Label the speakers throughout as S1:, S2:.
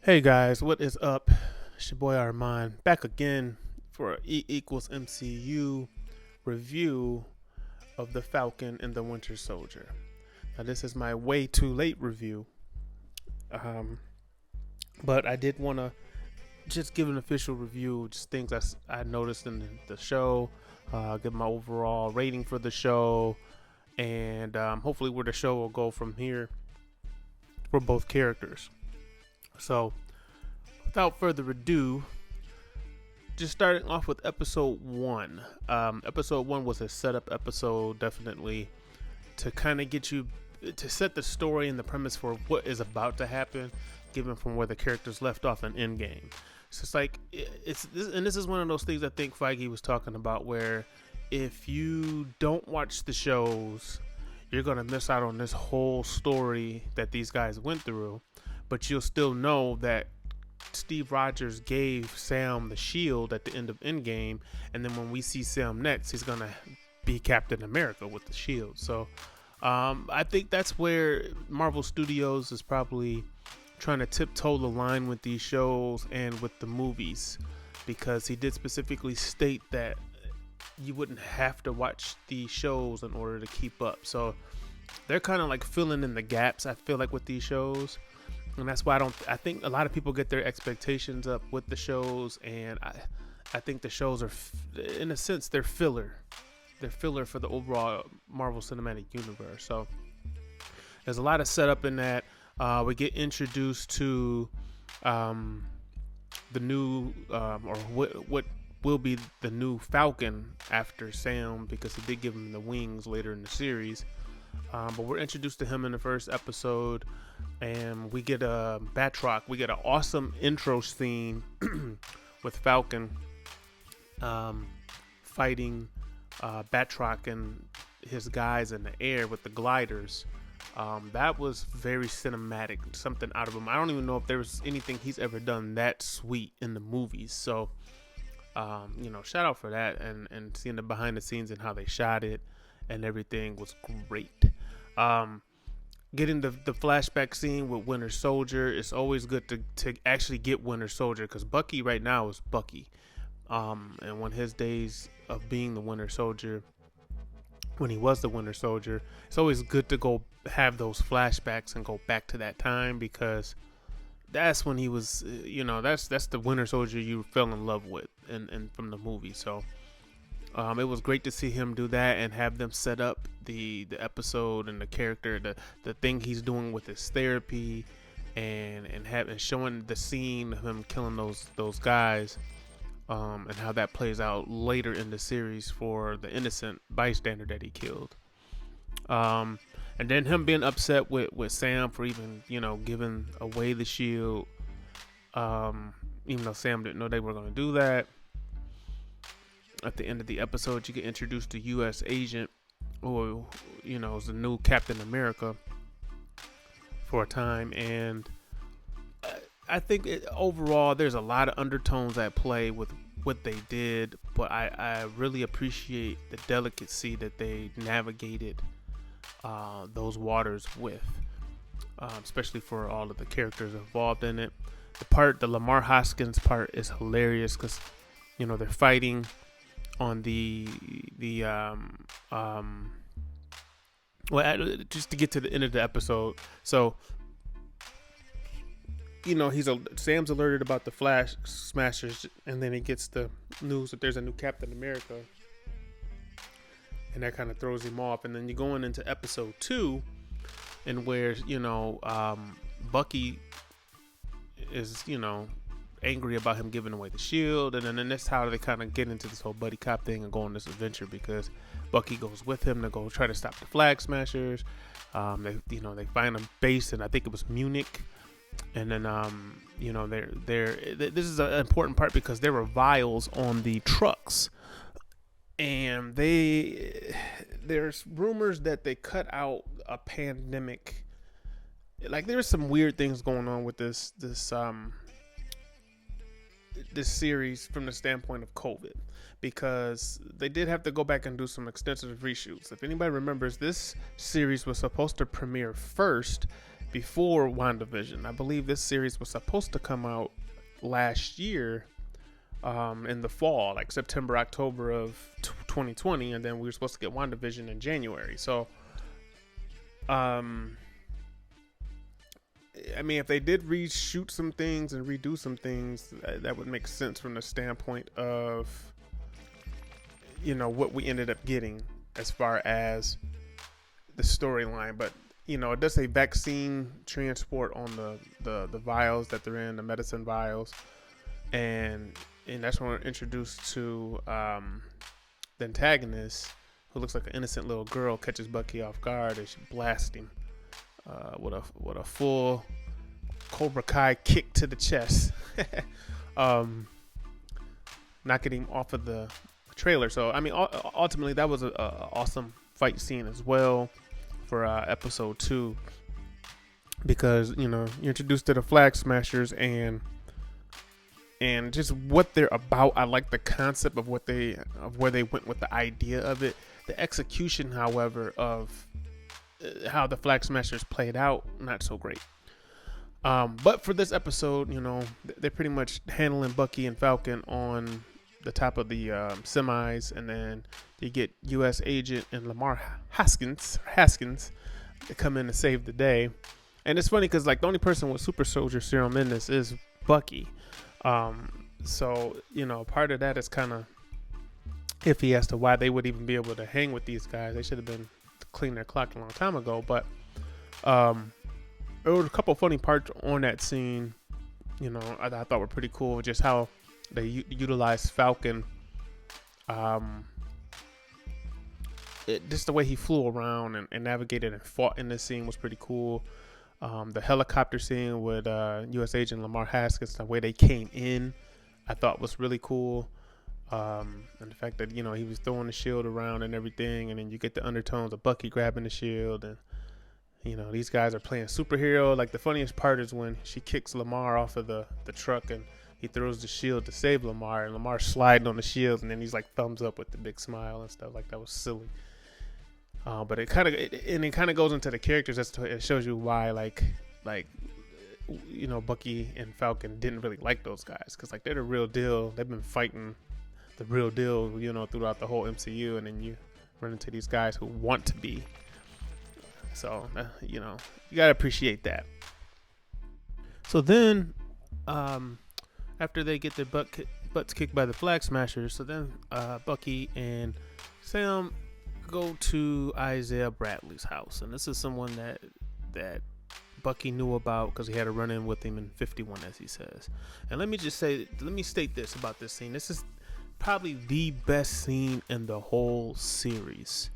S1: Hey guys, what is up? It's your boy Armand back again for a E equals MCU review of the Falcon and the Winter Soldier. Now this is my way too late review, um, but I did want to just give an official review, just things I noticed in the show, give my overall rating for the show, and hopefully where the show will go from here for both characters. So, without further ado, just starting off with episode 1. Episode 1 was a setup episode, definitely, to kind of get you, to set the story and the premise for what is about to happen, given from where the characters left off in Endgame. So it's like, this is one of those things I think Feige was talking about, where if you don't watch the shows, you're going to miss out on this whole story that these guys went through. But you'll still know that Steve Rogers gave Sam the shield at the end of Endgame, and then when we see Sam next, he's gonna be Captain America with the shield. So I think that's where Marvel Studios is probably trying to tiptoe the line with these shows and with the movies, because he did specifically state that you wouldn't have to watch these shows in order to keep up. So they're kind of like filling in the gaps, I feel like, with these shows. And that's why I think a lot of people get their expectations up with the shows, and I think the shows are, in a sense, they're filler. They're filler for the overall Marvel Cinematic Universe. So there's a lot of setup in that. We get introduced to the new, or what will be the new Falcon after Sam, because he did give him the wings later in the series. But we're introduced to him in the first episode, and we get a Batroc. We get an awesome intro scene with Falcon fighting Batroc and his guys in the air with the gliders. That was very cinematic, something out of him. I don't even know if there was anything he's ever done that sweet in the movies. So, shout out for that, and seeing the behind the scenes and how they shot it and everything was great. Getting the flashback scene with Winter Soldier, it's always good to actually get Winter Soldier, because Bucky right now is Bucky. And when his days of being the Winter Soldier, when he was the Winter Soldier, it's always good to go have those flashbacks and go back to that time, because that's when he was, that's the Winter Soldier you fell in love with and from the movie. So it was great to see him do that and have them set up the episode and the character, the thing he's doing with his therapy, and showing the scene of him killing those guys, and how that plays out later in the series for the innocent bystander that he killed. And then him being upset with Sam for even, giving away the shield, even though Sam didn't know they were going to do that. At the end of the episode, you get introduced to U.S. agent, who, is the new Captain America for a time. And I think overall, there's a lot of undertones at play with what they did, but I really appreciate the delicacy that they navigated those waters with, especially for all of the characters involved in it. The Lamar Hoskins part is hilarious, because, they're fighting on just to get to the end of the episode. So, Sam's alerted about the Flash Smashers, and then he gets the news that there's a new Captain America, and that kind of throws him off. And then you're going into episode 2, and where Bucky is angry about him giving away the shield, and then that's how they kind of get into this whole buddy cop thing and go on this adventure, because Bucky goes with him to go try to stop the Flag Smashers. They find a base, and I think it was Munich, and then this is an important part, because there were vials on the trucks, and there's rumors that they cut out a pandemic. Like, there's some weird things going on with this series from the standpoint of COVID, because they did have to go back and do some extensive reshoots. If anybody remembers, this series was supposed to premiere first before WandaVision. I believe this series was supposed to come out last year, in the fall, like September, October of 2020, and then we were supposed to get WandaVision in January. So, I mean, if they did reshoot some things and redo some things, that would make sense from the standpoint of, what we ended up getting as far as the storyline. But it does say vaccine transport on the vials that they're in, the medicine vials, and that's when we're introduced to the antagonist, who looks like an innocent little girl, catches Bucky off guard and she blasts him with a full Cobra Kai kick to the chest, knocking him off of the trailer. So I mean, ultimately that was a awesome fight scene as well for episode 2, because you're introduced to the Flag Smashers and just what they're about. I like the concept of where they went with the idea of it. The execution, however, of how the Flag Smashers played out, not so great. But for this episode, they're pretty much handling Bucky and Falcon on the top of the semis, and then you get U.S. agent and Lamar Haskins to come in to save the day. And it's funny because like the only person with super soldier serum in this is Bucky. So part of that is kind of iffy as to why they would even be able to hang with these guys. They should have been clean their clock a long time ago. But there were a couple funny parts on that scene, I thought were pretty cool. Just how they utilized Falcon, just the way he flew around and navigated and fought in this scene was pretty cool. The helicopter scene with U.S. agent Lamar Haskins, the way they came in, I thought was really cool. And the fact that he was throwing the shield around and everything, and then you get the undertones of Bucky grabbing the shield, and these guys are playing superhero. Like the funniest part is when she kicks Lamar off of the truck and he throws the shield to save Lamar, and Lamar's sliding on the shield, and then he's like thumbs up with the big smile and stuff. Like that was silly. But it kind of goes into the characters. It shows you why Bucky and Falcon didn't really like those guys, because like they're the real deal. They've been fighting the real deal, throughout the whole MCU, and then you run into these guys who want to be. So you gotta appreciate that. So then, after they get their butts kicked by the Flag Smashers, so then Bucky and Sam go to Isaiah Bradley's house, and this is someone that Bucky knew about because he had a run-in with him in 51, as he says. And let me state this about this scene. This is probably the best scene in the whole series.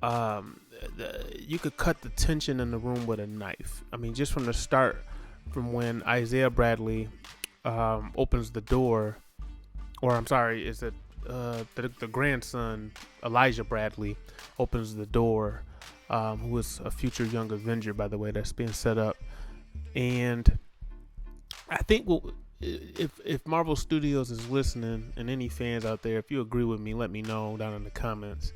S1: You could cut the tension in the room with a knife. I mean, just from the start, from when Isaiah Bradley opens the door, or I'm sorry, is it the grandson Elijah Bradley opens the door, who is a future young Avenger, by the way, that's being set up. And I think if Marvel Studios is listening, and any fans out there, if you agree with me, let me know down in the comments.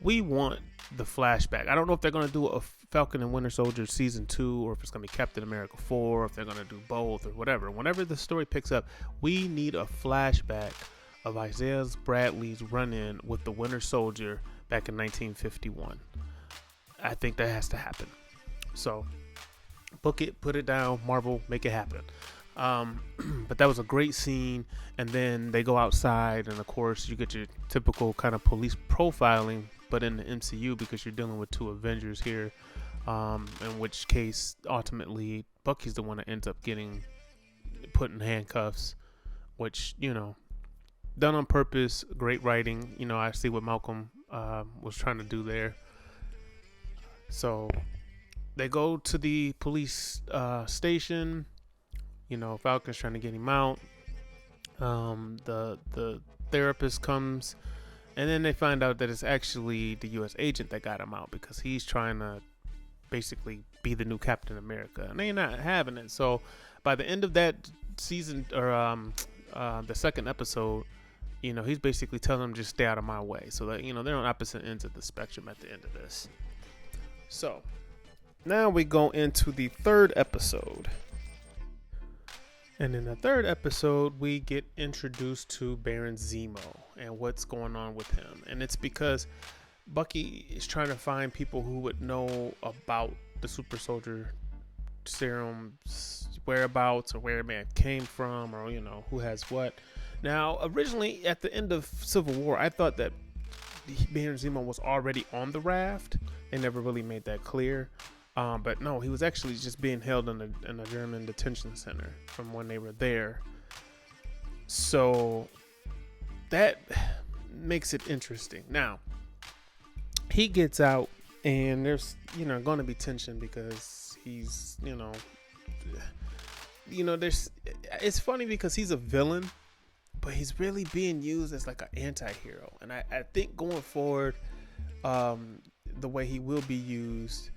S1: We want the flashback. I don't know if they're going to do a Falcon and Winter Soldier season 2, or if it's going to be Captain America 4, or if they're going to do both, or whatever. Whenever the story picks up, we need a flashback of Isaiah Bradley's run-in with the Winter Soldier back in 1951. I think that has to happen. So, book it, put it down, Marvel, make it happen. But that was a great scene. And then they go outside, and of course you get your typical kind of police profiling, but in the MCU, because you're dealing with two Avengers here, in which case ultimately Bucky's the one that ends up getting put in handcuffs, which done on purpose. Great writing. I see what Malcolm was trying to do there. So they go to the police station. Falcon's trying to get him out. The therapist comes, and then they find out that it's actually the U.S. agent that got him out, because he's trying to basically be the new Captain America, and they're not having it. So by the end of that season, or the second episode, he's basically telling them just stay out of my way. So that they're on opposite ends of the spectrum at the end of this. So Now we go into the third episode. And in the third episode, we get introduced to Baron Zemo and what's going on with him. And it's because Bucky is trying to find people who would know about the super soldier serum's whereabouts or where it may have came from, or who has what. Now, originally at the end of Civil War, I thought that Baron Zemo was already on the raft. They never really made that clear. But no, he was actually just being held in a German detention center from when they were there. So that makes it interesting. Now, he gets out, and there's going to be tension because he's there's. It's funny because he's a villain, but he's really being used as like an anti-hero, and I think going forward, the way he will be used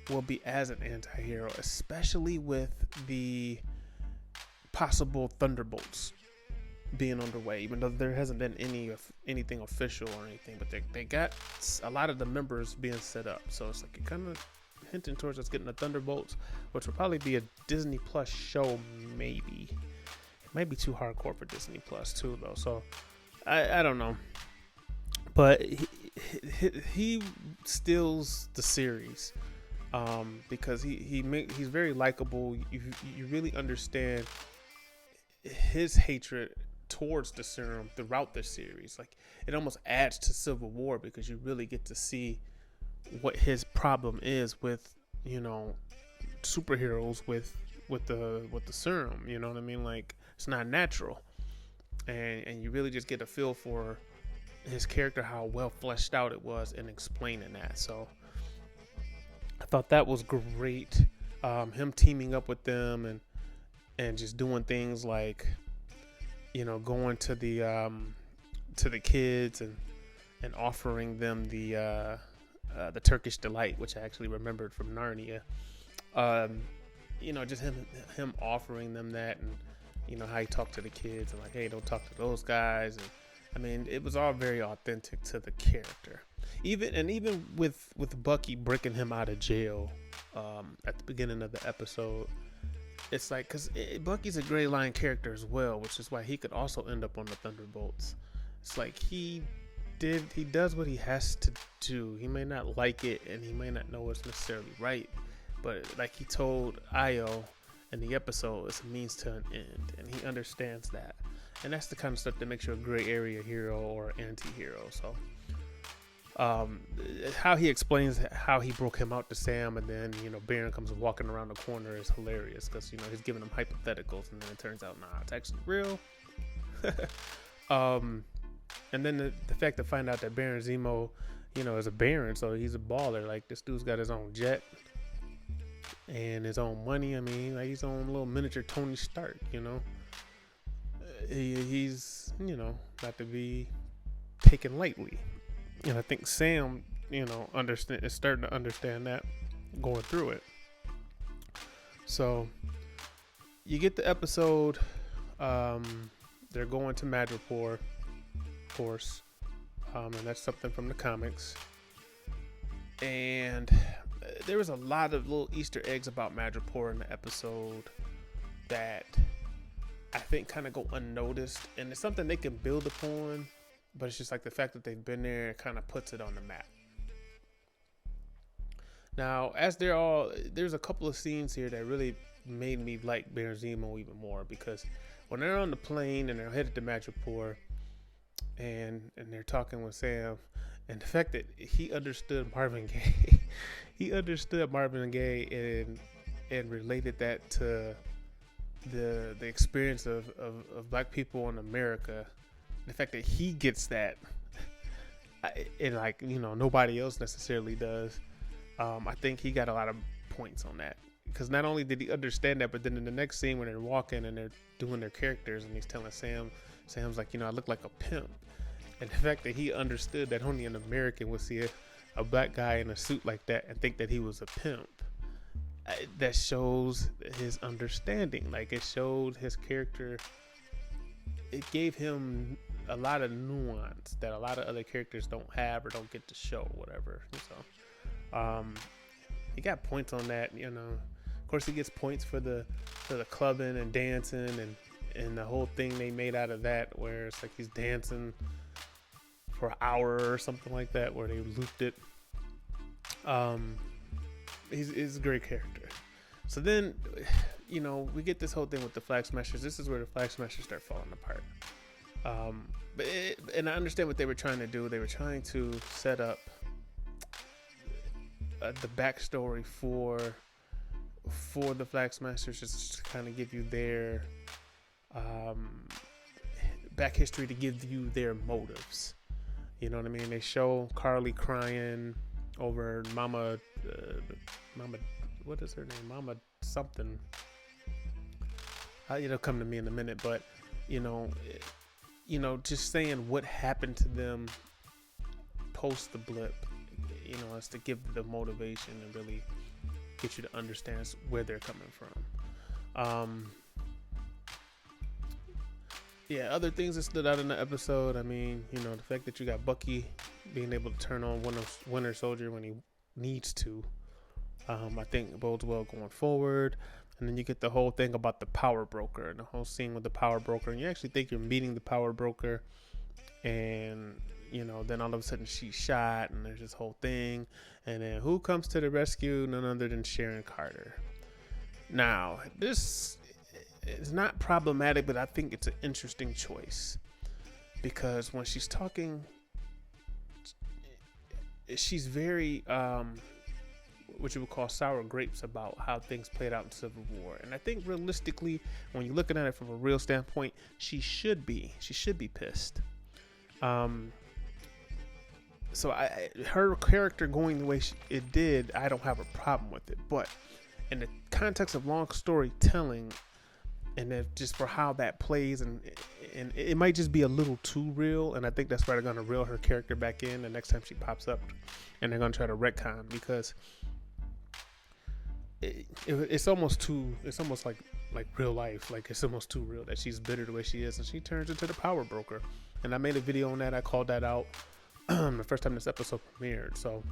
S1: will be as an anti-hero, especially with the possible Thunderbolts being underway, even though there hasn't been anything official or anything, but they got a lot of the members being set up, so it's like it kind of hinting towards us getting the Thunderbolts, which will probably be a Disney Plus show. Maybe it might be too hardcore for Disney Plus too, though, so I don't know, but he steals the series. Because he's very likable. You really understand his hatred towards the serum throughout the series. Like, it almost adds to Civil War because you really get to see what his problem is with superheroes with the serum. You know what I mean? Like, it's not natural, and you really just get a feel for his character, how well fleshed out it was, in explaining that. So I thought that was great. Him teaming up with them and just doing things like, going to the kids and offering them the Turkish delight, which I actually remembered from Narnia. Just him offering them that, and how he talked to the kids and like, hey, don't talk to those guys. And I mean, it was all very authentic to the character. Even with Bucky breaking him out of jail at the beginning of the episode, it's like, because Bucky's a gray line character as well, which is why he could also end up on the Thunderbolts. It's like he does what he has to do. He may not like it, and he may not know what's necessarily right, but like he told Io in the episode, it's a means to an end, and he understands that. And that's the kind of stuff that makes you a gray area hero or anti-hero. So how he explains how he broke him out to Sam, and then Baron comes walking around the corner is hilarious, because he's giving him hypotheticals, and then it turns out it's actually real. And then the fact to find out that Baron Zemo is a Baron, so he's a baller. Like, this dude's got his own jet and his own money. I mean, like, his own little miniature Tony Stark. He's not to be taken lightly. And I think Sam, is starting to understand that going through it. So you get the episode. They're going to Madripoor, of course, and that's something from the comics. And there was a lot of little Easter eggs about Madripoor in the episode that I think kind of go unnoticed, and it's something they can build upon. But it's just like the fact that they've been there kind of puts it on the map. Now, there's a couple of scenes here that really made me like Baron Zemo even more, because when they're on the plane and they're headed to Madripoor and they're talking with Sam, and the fact that he understood Marvin Gaye, and related that to the experience of black people in America. The fact that he gets that, and nobody else necessarily does, I think he got a lot of points on that, because not only did he understand that, but then in the next scene when they're walking and they're doing their characters, and he's telling Sam's like, I look like a pimp, and the fact that he understood that only an American would see a black guy in a suit like that and think that he was a pimp, that shows his understanding. Like, it showed his character. It gave him a lot of nuance that a lot of other characters don't have or don't get to show, whatever. So he got points on that. You know, of course he gets points for the clubbing and dancing and the whole thing they made out of that, where it's like he's dancing for an hour or something like that, where they looped it. He's a great character. So then, you know, we get this whole thing with the Flag Smashers. This is where the Flag Smashers start falling apart. And I understand what they were trying to do. They were trying to set up the backstory for the Flag Smashers, just to kind of give you their back history, to give you their motives. You know what I mean? They show Carly crying over Mama, what is her name? Mama something. It'll come to me in a minute, but you know, just saying what happened to them post the blip, you know, is to give the motivation and really get you to understand where they're coming from. Yeah, other things that stood out in the episode, I mean, you know, the fact that you got Bucky being able to turn on Winter Soldier when he needs to, I think bodes well going forward. And then you get the whole thing about the power broker and the whole scene with the power broker, and you actually think you're meeting the power broker, and you know, then all of a sudden she's shot, and there's this whole thing, and then who comes to the rescue? None other than Sharon Carter. Now, this is not problematic, but I think it's an interesting choice, because when she's talking, she's very what you would call sour grapes about how things played out in Civil War. And I think realistically, when you're looking at it from a real standpoint, she should be pissed. So her character going the way it did, I don't have a problem with it. But in the context of long storytelling, and then just for how that plays, and it might just be a little too real, and I think that's why they're gonna reel her character back in the next time she pops up, and they're gonna try to retcon, because it's almost like real life. Like, it's almost too real that she's bitter the way she is, and she turns into the power broker. And I made a video on that. I called that out the first time this episode premiered. So,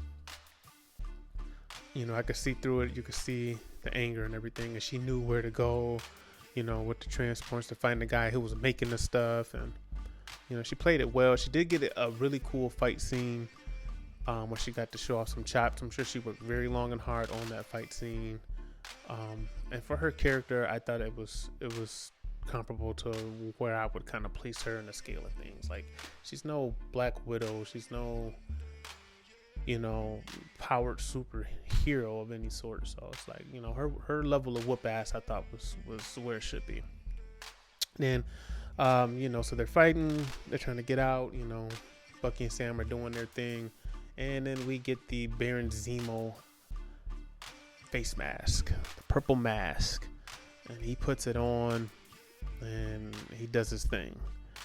S1: you know, I could see through it. You could see the anger and everything, and she knew where to go, you know, with the transports to find the guy who was making the stuff. And, you know, she played it well. She did get a really cool fight scene where she got to show off some chops. I'm sure she worked very long and hard on that fight scene. And for her character, I thought it was comparable to where I would kind of place her in the scale of things. Like, she's no Black Widow. She's no, you know, powered superhero of any sort. So it's like, you know, her level of whoop ass, I thought was where it should be. Then, you know, so they're fighting. They're trying to get out. You know, Bucky and Sam are doing their thing. And then we get the Baron Zemo face mask, the purple mask, and he puts it on and he does his thing.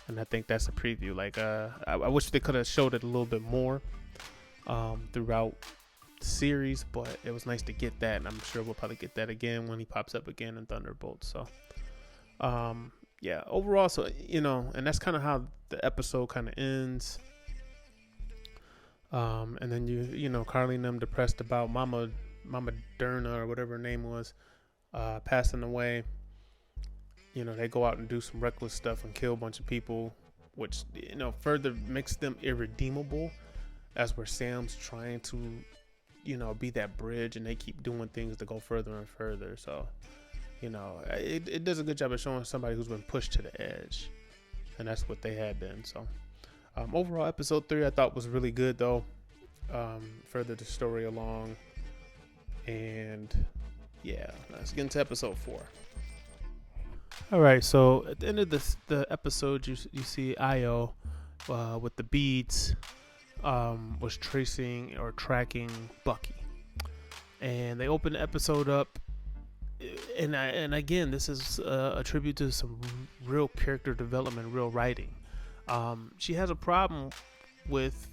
S1: And I think that's a preview. Like, I wish they could have showed it a little bit more throughout the series, but it was nice to get that, and I'm sure we'll probably get that again when he pops up again in Thunderbolt. So yeah, overall, so, you know, and that's kind of how the episode kind of ends. And then you know, Carly and them depressed about Mama Derna, or whatever her name was, passing away. You know, they go out and do some reckless stuff and kill a bunch of people, which, you know, further makes them irredeemable, as where Sam's trying to, you know, be that bridge, and they keep doing things to go further and further. So, you know, it does a good job of showing somebody who's been pushed to the edge, and that's what they had then. So overall, episode 3 I thought was really good, though. Furthered the story along. And yeah, let's get into episode 4. All right, so at the end of the episode, you see Io with the beads was tracing or tracking Bucky, and they open the episode up, and again, this is a tribute to some real character development, real writing. She has a problem with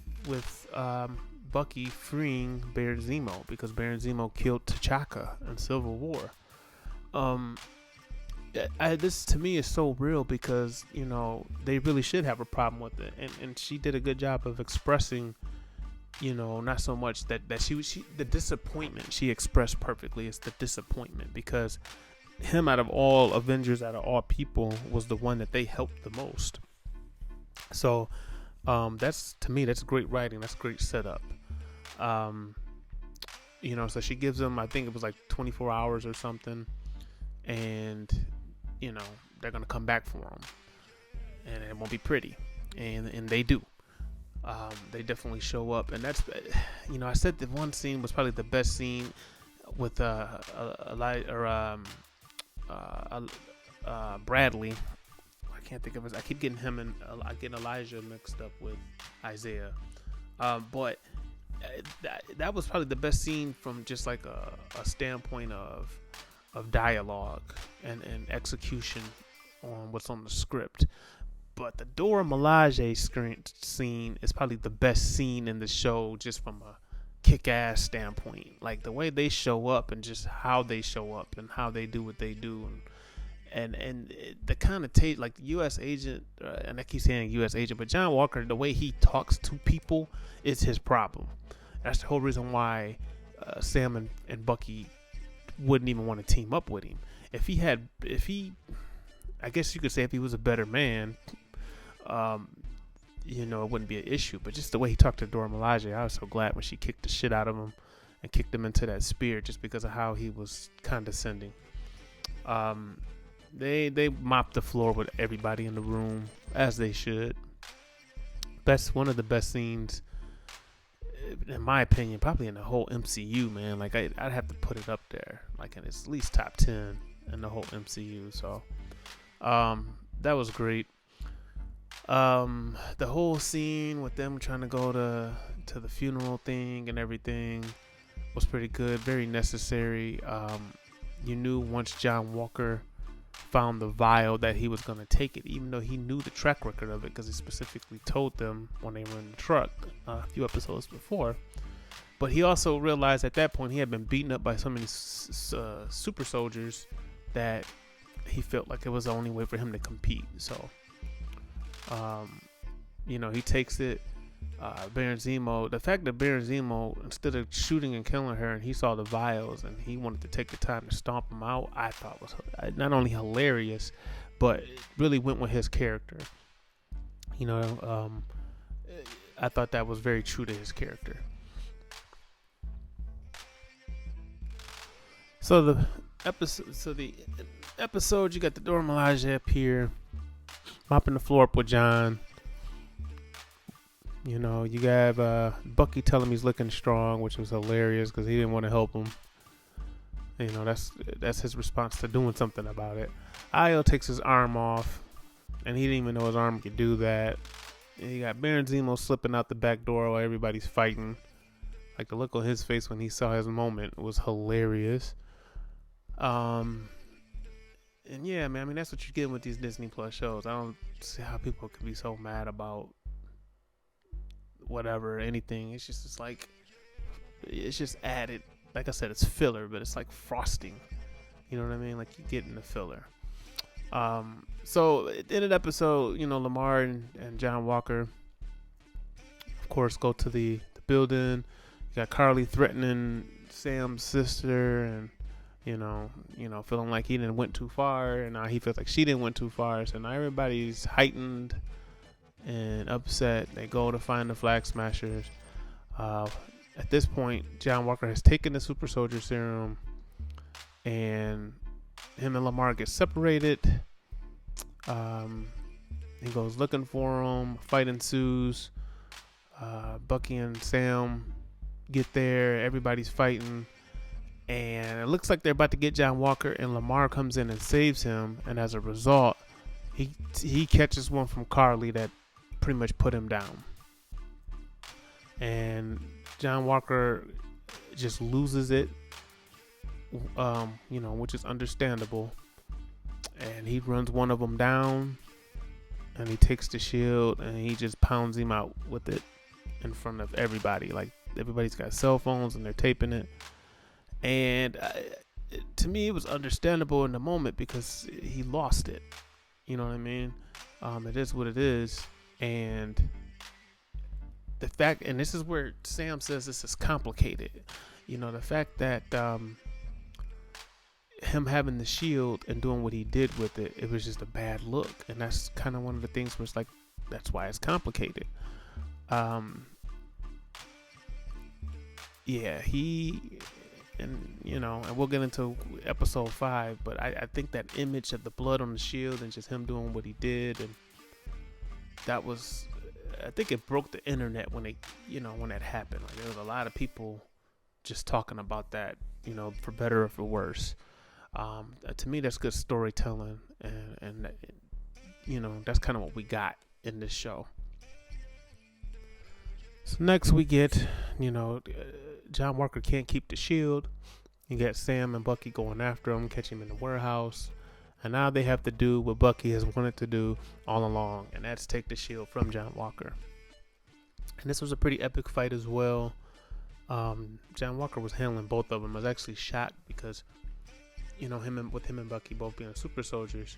S1: Bucky freeing Baron Zemo, because Baron Zemo killed T'Chaka in Civil War. This to me is so real, because, you know, they really should have a problem with it, and she did a good job of expressing not so much that she the disappointment she expressed perfectly. It's the disappointment because him, out of all Avengers, out of all people, was the one that they helped the most. So that's, to me, that's great writing. That's great setup. So she gives him, I think it was like 24 hours or something, and they're gonna come back for him, and it won't be pretty, and they do. They definitely show up, and that's, I said that one scene was probably the best scene with Bradley. I can't think of his. I keep getting him and getting Elijah mixed up with Isaiah, but that was probably the best scene from just like a standpoint of dialogue and execution on what's on the script. But the Dora Milaje scene is probably the best scene in the show, just from a kick-ass standpoint. Like the way they show up and just how they show up and how they do what they do, and the kind of like the U.S. agent, and I keep saying U.S. agent, but John Walker, the way he talks to people is his problem. That's the whole reason why Sam and Bucky wouldn't even want to team up with him. If he, I guess you could say, if he was a better man, it wouldn't be an issue. But just the way he talked to Dora Milaje, I was so glad when she kicked the shit out of him and kicked him into that spear, just because of how he was condescending. They mopped the floor with everybody in the room, as they should. One of the best scenes, in my opinion, probably in the whole MCU, man. Like I'd have to put it up there, like in at least top 10 in the whole MCU. So that was great. The whole scene with them trying to go to the funeral thing and everything was pretty good, very necessary. You knew once John Walker found the vial that he was going to take it, even though he knew the track record of it, because he specifically told them when they were in the truck a few episodes before. But he also realized at that point he had been beaten up by so many super soldiers that he felt like it was the only way for him to compete. So he takes it. Baron Zemo, the fact that Baron Zemo, instead of shooting and killing her, and he saw the vials and he wanted to take the time to stomp them out, I thought was not only hilarious, but it really went with his character. I thought that was very true to his character. So the episode, you got the Dora Milaje up here, mopping the floor up with John. You got Bucky telling him he's looking strong, which was hilarious because he didn't want to help him. That's his response to doing something about it. Io takes his arm off, and he didn't even know his arm could do that. And you got Baron Zemo slipping out the back door while everybody's fighting. Like, the look on his face when he saw his moment was hilarious. And yeah, man, I mean, that's what you're getting with these Disney Plus shows. I don't see how people could be so mad about whatever, anything. It's just added. Like I said, it's filler, but it's like frosting. You know what I mean? Like, you get in the filler. So in an episode, Lamar and John Walker, of course, go to the building. You got Carly threatening Sam's sister, and feeling like he didn't went too far, and now he feels like she didn't went too far. So now everybody's heightened and upset. They go to find the Flag Smashers. At this point, John Walker has taken the super soldier serum, and him and Lamar get separated. He goes looking for him. A fight ensues. Bucky and Sam get there. Everybody's fighting, and it looks like they're about to get John Walker, and Lamar comes in and saves him. And as a result, he catches one from Carly that pretty much put him down. And John Walker just loses it, which is understandable. And he runs one of them down, and he takes the shield, and he just pounds him out with it in front of everybody. Like, everybody's got cell phones, and they're taping it. And to me, it was understandable in the moment because he lost it. You know what I mean? It is what it is. And the fact, and this is where Sam says this is complicated. The fact that him having the shield and doing what he did with it, it was just a bad look, and that's kind of one of the things where it's like, that's why it's complicated. Yeah, and we'll get into episode 5, but I think that image of the blood on the shield and just him doing what he did, and that was, I think it broke the internet when when that happened. Like, there was a lot of people just talking about that, for better or for worse. To me, that's good storytelling, and that's kind of what we got in this show. So next we get, John Walker can't keep the shield. You got Sam and Bucky going after him, catch him in the warehouse. And now they have to do what Bucky has wanted to do all along, and that's take the shield from John Walker. And this was a pretty epic fight as well. John Walker was handling both of them. I was actually shocked because, him and Bucky both being super soldiers.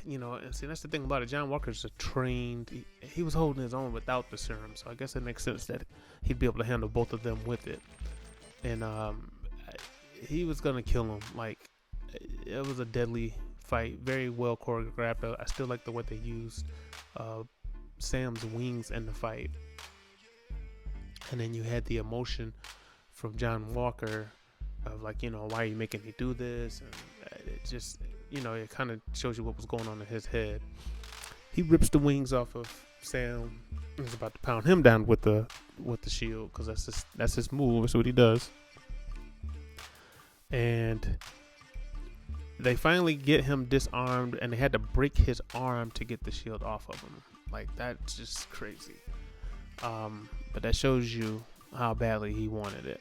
S1: And see, that's the thing about it. John Walker's a trained. He was holding his own without the serum, so I guess it makes sense that he'd be able to handle both of them with it. And he was gonna kill him. Like, it was a deadly fight, very well choreographed. I still like the way they used Sam's wings in the fight. And then you had the emotion from John Walker of like, why are you making me do this? And it just, it kind of shows you what was going on in his head. He rips the wings off of Sam. He's about to pound him down with the shield, because that's his move. That's what he does. And they finally get him disarmed, and they had to break his arm to get the shield off of him. Like, that's just crazy. But that shows you how badly he wanted it.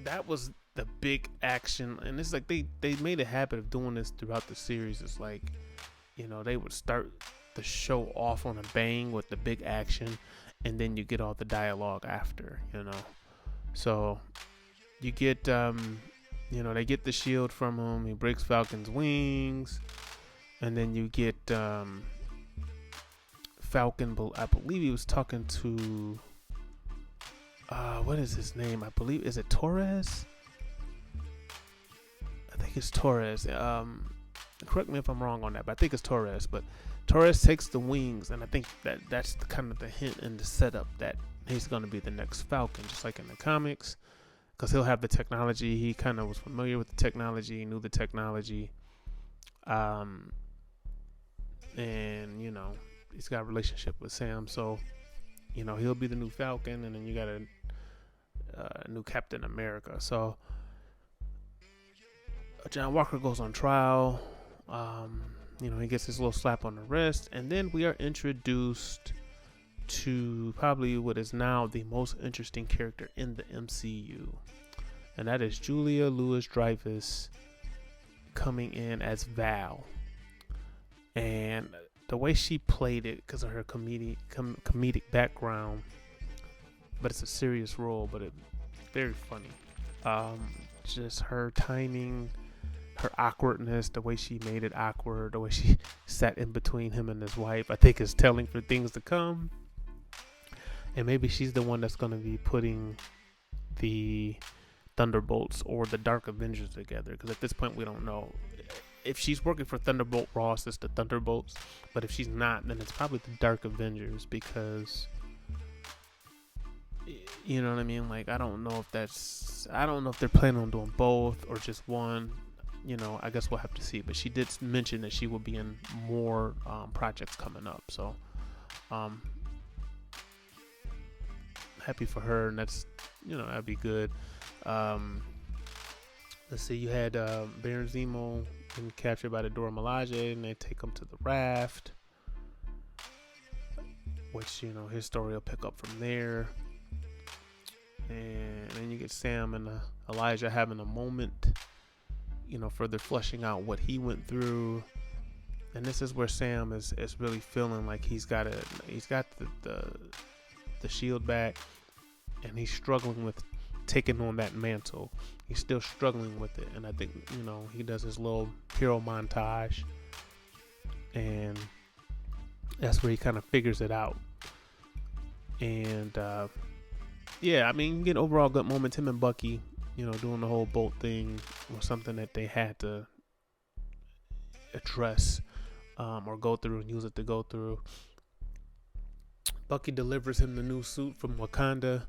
S1: That was the big action, and it's like they made a habit of doing this throughout the series. It's like, they would start the show off on a bang with the big action, and then you get all the dialogue after, So you get, they get the shield from him. He breaks Falcon's wings, and then you get Falcon. I believe he was talking to, what is his name? I believe, is it Torres? I think it's Torres. Correct me if I'm wrong on that, but I think it's Torres. But Torres takes the wings, and I think that's kind of the hint and the setup that he's going to be the next Falcon, just like in the comics, because he'll have the technology. He kind of was familiar with the technology, he knew the technology, and he's got a relationship with Sam, so he'll be the new Falcon, and then you got a new Captain America. So John Walker goes on trial. He gets his little slap on the wrist, and then we are introduced to probably what is now the most interesting character in the MCU, and that is Julia Louis-Dreyfus coming in as Val. And the way she played it, because of her comedic background, but it's a serious role, but it's very funny. Just her timing, her awkwardness, the way she made it awkward, the way she sat in between him and his wife, I think is telling for things to come. And maybe she's the one that's going to be putting the Thunderbolts or the Dark Avengers together, because at this point we don't know. If she's working for Thunderbolt Ross, it's the Thunderbolts, but if she's not, then it's probably the Dark Avengers, because you know what I mean? Like, I don't know if they're planning on doing both or just one. I guess we'll have to see. But she did mention that she will be in more projects coming up. So, happy for her, and that's, that'd be good. Let's see. You had Baron Zemo getting captured by the Dora Milaje, and they take him to the raft, which his story will pick up from there. And then you get Sam and Elijah having a moment, further fleshing out what he went through. And this is where Sam is really feeling like he's got the shield back, and he's struggling with taking on that mantle. He's still struggling with it, and I think he does his little hero montage, and that's where he kind of figures it out. And yeah, I mean, you get overall good moments. Him and Bucky, doing the whole bolt thing was something that they had to address or go through and use it to go through. Bucky delivers him the new suit from Wakanda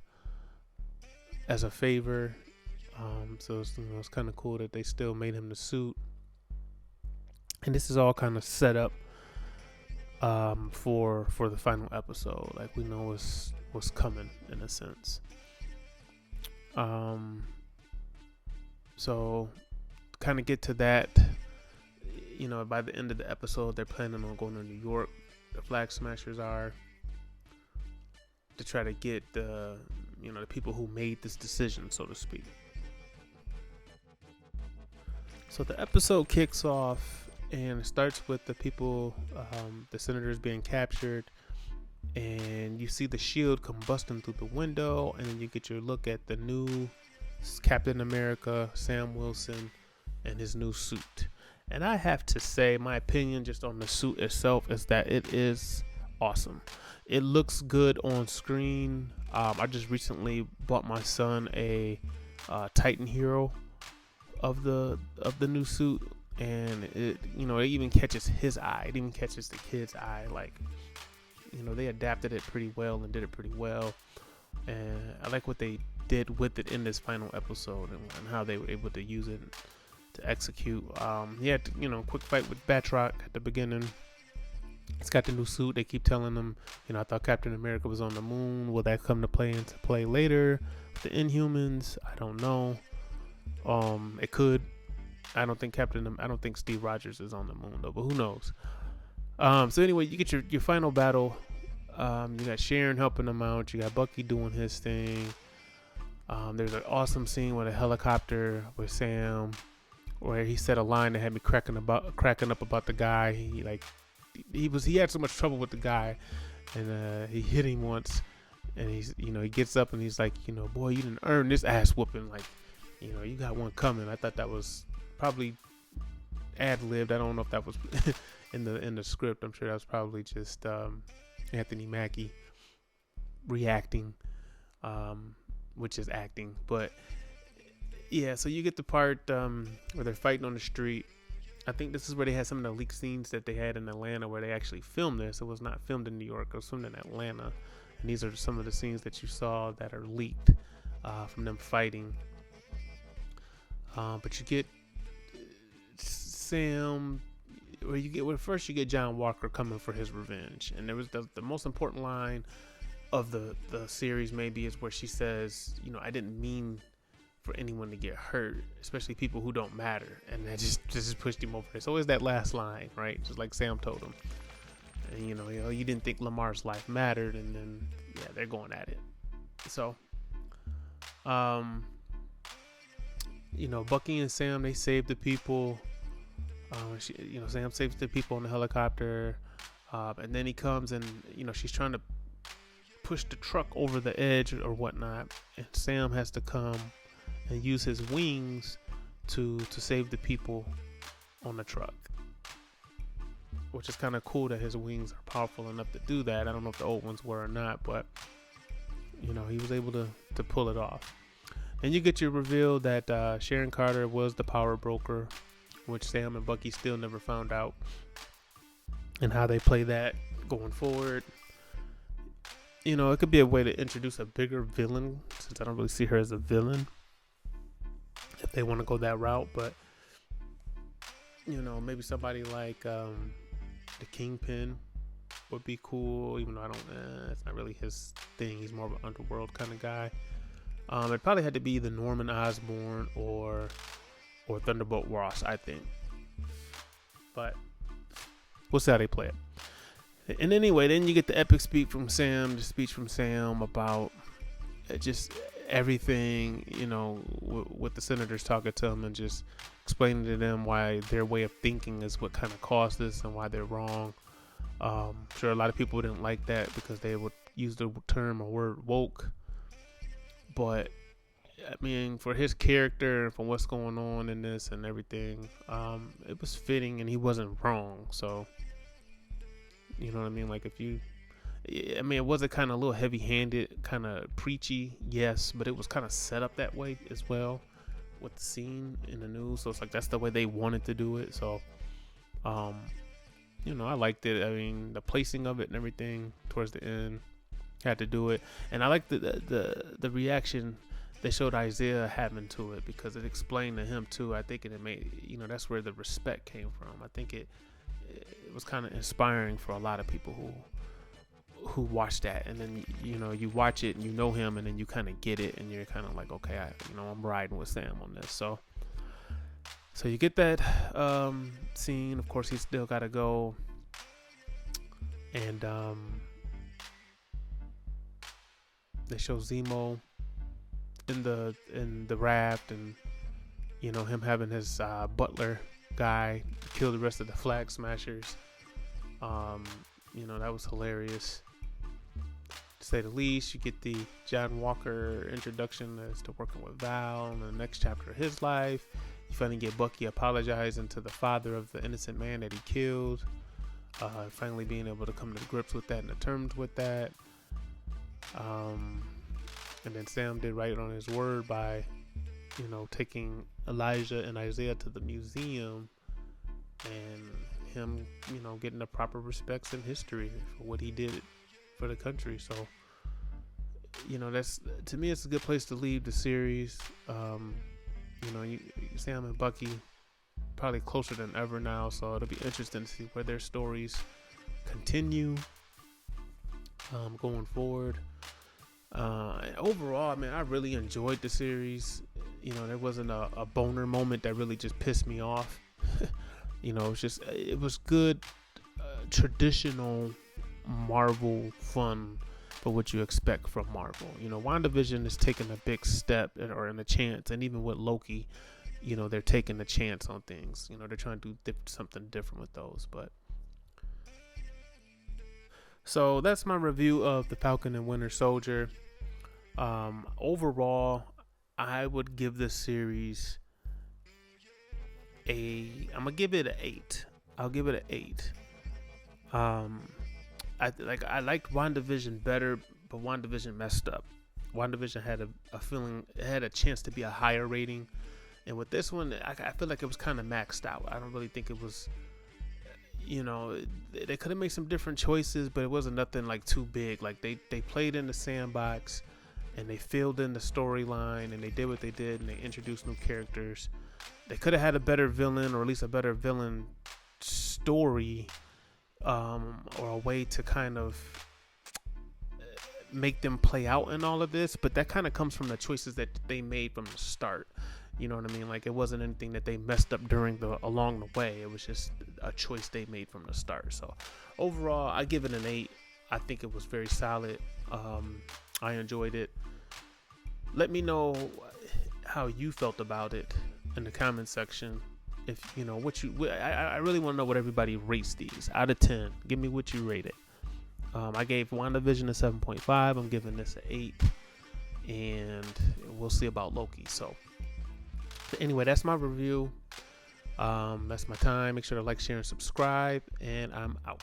S1: as a favor. So it's kind of cool that they still made him the suit. And this is all kind of set up for the final episode. Like, we know what's coming in a sense. So kind of get to that. By the end of the episode, they're planning on going to New York. The Flag Smashers are, to try to get the people who made this decision, so to speak. So the episode kicks off and it starts with the people, the senators being captured, and you see the shield combusting through the window, and then you get your look at the new Captain America, Sam Wilson, and his new suit. And I have to say, my opinion just on the suit itself is that it is awesome. It looks good on screen. I just recently bought my son a Titan Hero of the new suit, and it even catches his eye. It even catches the kid's eye. Like, they adapted it pretty well and did it pretty well. And I like what they did with it in this final episode and how they were able to use it to execute. He had quick fight with Batroc at the beginning. He's got the new suit. They keep telling him, I thought Captain America was on the moon. Will that come to play later with the Inhumans? I don't know. It could. I don't think Steve Rogers is on the moon though, but who knows? So anyway, you get your final battle. You got Sharon helping them out. You got Bucky doing his thing. There's an awesome scene with a helicopter with Sam, where he said a line that had me cracking up about the guy. He had so much trouble with the guy, and he hit him once, and he gets up and he's like, boy, you didn't earn this ass whooping. Like, you got one coming. I thought that was probably ad-libbed. I don't know if that was in the script. I'm sure that was probably just Anthony Mackie reacting, which is acting. But yeah, so you get the part where they're fighting on the street. I think this is where they had some of the leaked scenes that they had in Atlanta, where they actually filmed this. It was not filmed in New York. It was filmed in Atlanta. And these are some of the scenes that you saw that are leaked from them fighting. But you get Sam, first you get John Walker coming for his revenge. And there was the most important line of the series maybe is where she says, I didn't mean for anyone to get hurt, especially people who don't matter. And that just pushed him over. It's always that last line, right? Just like Sam told him. And you didn't think Lamar's life mattered, and then they're going at it. So Bucky and Sam, they save the people. Sam saves the people on the helicopter, and then he comes and she's trying to push the truck over the edge or whatnot, and Sam has to come and use his wings to save the people on the truck, which is kind of cool that his wings are powerful enough to do that. I don't know if the old ones were or not, but he was able to pull it off. And you get your reveal that Sharon Carter was the power broker, which Sam and Bucky still never found out, and how they play that going forward. It could be a way to introduce a bigger villain, since I don't really see her as a villain, if they want to go that route. But maybe somebody like the Kingpin would be cool, even though it's not really his thing. He's more of an underworld kind of guy. It probably had to be either Norman Osborn or Thunderbolt Ross, I think. But we'll see how they play it. And anyway, then you get the epic speech from Sam about just everything, with the senators talking to him and just explaining to them why their way of thinking is what kind of caused this and why they're wrong. Sure, a lot of people didn't like that because they would use the term or word woke. But I mean, for his character and for what's going on in this and everything, it was fitting, and he wasn't wrong. So You know what I mean? Like I mean, it wasn't kind of a little heavy-handed, kind of preachy, yes, but it was kind of set up that way as well with the scene in the news. So it's like that's the way they wanted to do it. So, I liked it. I mean, the placing of it and everything towards the end had to do it, and I like the reaction they showed Isaiah having to it, because it explained to him too. I think it made, that's where the respect came from. I think it was kind of inspiring for a lot of people who watch that, and then you watch it and you know him, and then you kind of get it, and you're kind of like, okay, I'm riding with Sam on this. So you get that scene. Of course, he's still got to go, and they show Zemo in the raft, and him having his butler guy kill the rest of the Flag Smashers. That was hilarious, to say the least. You get the John Walker introduction as to working with Val in the next chapter of his life. You finally get Bucky apologizing to the father of the innocent man that he killed. Finally being able to come to grips with that and to terms with that. And then Sam did right on his word by, taking Elijah and Isaiah to the museum, and him, getting the proper respects in history for what he did for the country. So, that's, to me, it's a good place to leave the series. Sam and Bucky probably closer than ever now, so it'll be interesting to see where their stories continue going forward. Overall, I mean, I really enjoyed the series. There wasn't a boner moment that really just pissed me off. It was good, traditional Marvel fun for what you expect from Marvel. WandaVision is taking a big step or in a chance, and even with Loki, they're taking a chance on things. They're trying to do something different with those. But so that's my review of the Falcon and Winter Soldier. Overall, I would give this series I'm gonna give it an 8. I'll give it an 8. I liked WandaVision better, but WandaVision messed up. WandaVision had a feeling, it had a chance to be a higher rating, and with this one, I feel like it was kind of maxed out. I don't really think it was. They could have made some different choices, but it wasn't nothing like too big. Like they played in the sandbox, and they filled in the storyline, and they did what they did, and they introduced new characters. They could have had a better villain, or at least a better villain story, or a way to kind of make them play out in all of this. But that kind of comes from the choices that they made from the start. You know what I mean? Like, it wasn't anything that they messed up along the way. It was just a choice they made from the start. So overall, I give it an 8. I think it was very solid. I enjoyed it. Let me know how you felt about it in the comment section. If I really want to know what everybody rates these out of 10. Give me what you rate it. I gave WandaVision a 7.5. I'm giving this an 8, and we'll see about Loki. So anyway, that's my review. That's my time. Make sure to like, share, and subscribe, and I'm out.